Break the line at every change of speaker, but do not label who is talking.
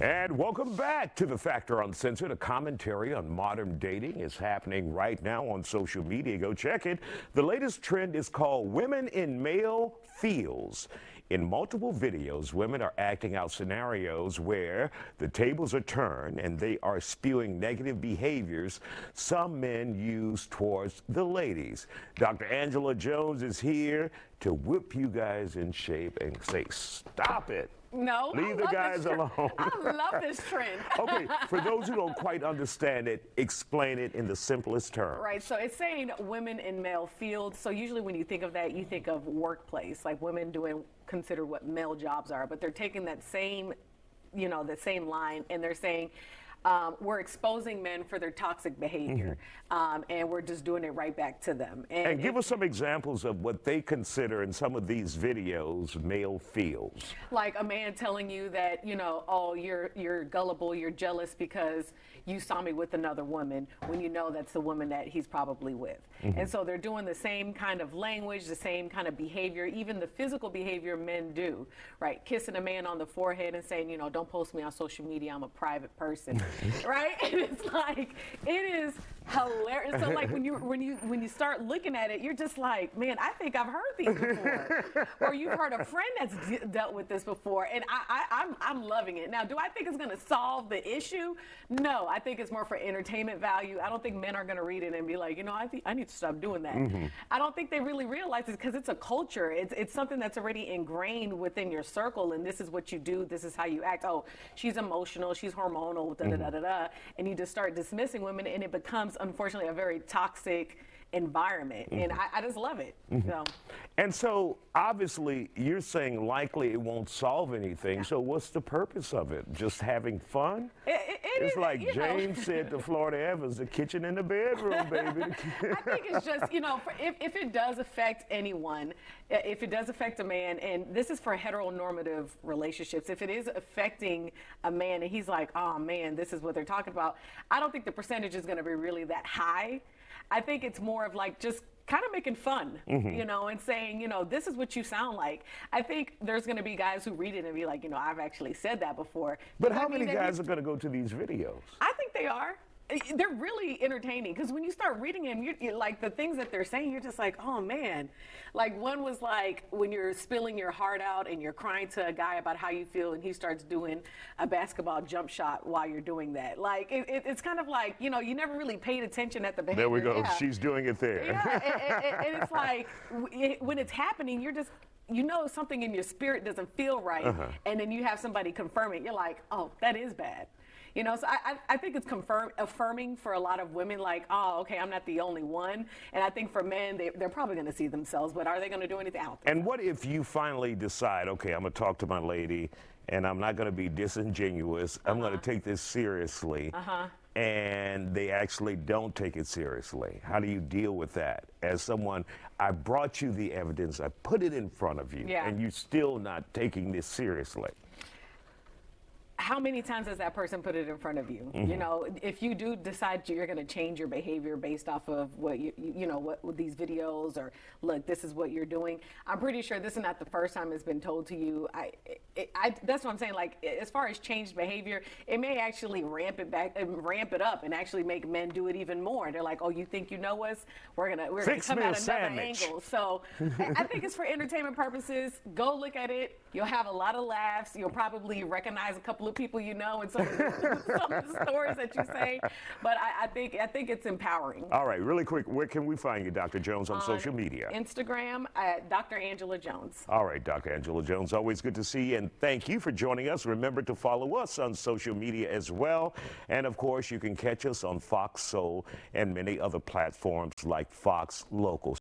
And welcome back to The Factor Uncensored. A commentary on modern dating is happening right now on social media. Go check it. The latest trend is called Women in Male Fields. In multiple videos, women are acting out scenarios where the tables are turned and they are spewing negative behaviors some men use towards the ladies. Dr. Angela Jones is here to whip you guys in shape and say, stop it.
No,
leave the guys alone.
I love this trend.
Okay, for those who don't quite understand it, explain it in the simplest terms.
Right, so it's saying women in male fields. So usually when you think of that, you think of workplace, like women doing consider what male jobs are, but they're taking that same, the same line, and they're saying, we're exposing men for their toxic behavior, and we're just doing it right back to them.
And give us some examples of what they consider in some of these videos male fields.
Like a man telling you that, oh, you're gullible, you're jealous because you saw me with another woman, when you know that's the woman that he's probably with. And so they're doing the same kind of language, the same kind of behavior, even the physical behavior men do, right? Kissing a man on the forehead and saying, don't post me on social media, I'm a private person. Right? And it's like, it is hilarious. So like when you start looking at it, you're just like, man, I think I've heard these before. Or you've heard a friend that's dealt with this before, and I'm loving it. Now, do I think it's going to solve the issue? No, I think it's more for entertainment value. I don't think men are going to read it and be like, I need to stop doing that. I don't think they really realize it because it's a culture. It's something that's already ingrained within your circle, and this is what you do. This is how you act. Oh, she's emotional. She's hormonal. And you just start dismissing women, and it becomes, unfortunately, a very toxic environment. And I just love it.
And so obviously you're saying likely it won't solve anything. So what's the purpose of it? Just having fun? It's like James said to Florida Evans, the kitchen and the bedroom, baby.
I think it's just, if it does affect anyone, if it does affect a man, and this is for heteronormative relationships, if it is affecting a man and he's like, oh man, this is what they're talking about, I don't think the percentage is going to be really that high. I think it's more of like just kind of making fun, and saying, this is what you sound like. I think there's going to be guys who read it and be like, I've actually said that before.
But how many guys are going to go to these videos?
I think they are. They're really entertaining because when you start reading them, you're like the things that they're saying, you're just like, oh man. Like one was like when you're spilling your heart out and you're crying to a guy about how you feel and he starts doing a basketball jump shot while you're doing that. Like it's kind of like, you never really paid attention at the behavior.
There we go. Yeah. She's doing it there.
Yeah, and it's like when it's happening, you're just, something in your spirit doesn't feel right. And then you have somebody confirm it. You're like, oh, that is bad. So I think it's affirming for a lot of women, like, oh, okay, I'm not the only one. And I think for men, they're probably going to see themselves, but are they going to do anything out there?
And what if you finally decide, okay, I'm going to talk to my lady, and I'm not going to be disingenuous. I'm going to take this seriously. And they actually don't take it seriously. How do you deal with that? As someone, I brought you the evidence, I put it in front of you, and you're still not taking this seriously.
How many times has that person put it in front of you? If you do decide you're going to change your behavior based off of what what these videos, or look, this is what you're doing. I'm pretty sure this is not the first time it's been told to you. That's what I'm saying. Like, as far as changed behavior, it may actually ramp it up and actually make men do it even more. They're like, oh, you think you know us? We're gonna come at another angle. So I think it's for entertainment purposes. Go look at it. You'll have a lot of laughs. You'll probably recognize a couple of people and some of the stories that you say. But I think it's empowering.
All right, really quick, where can we find you, Dr. Jones, on social media?
Instagram at Dr. Angela Jones.
All right, Dr. Angela Jones, always good to see you, and thank you for joining us. Remember to follow us on social media as well. And of course, you can catch us on Fox Soul and many other platforms like Fox Local.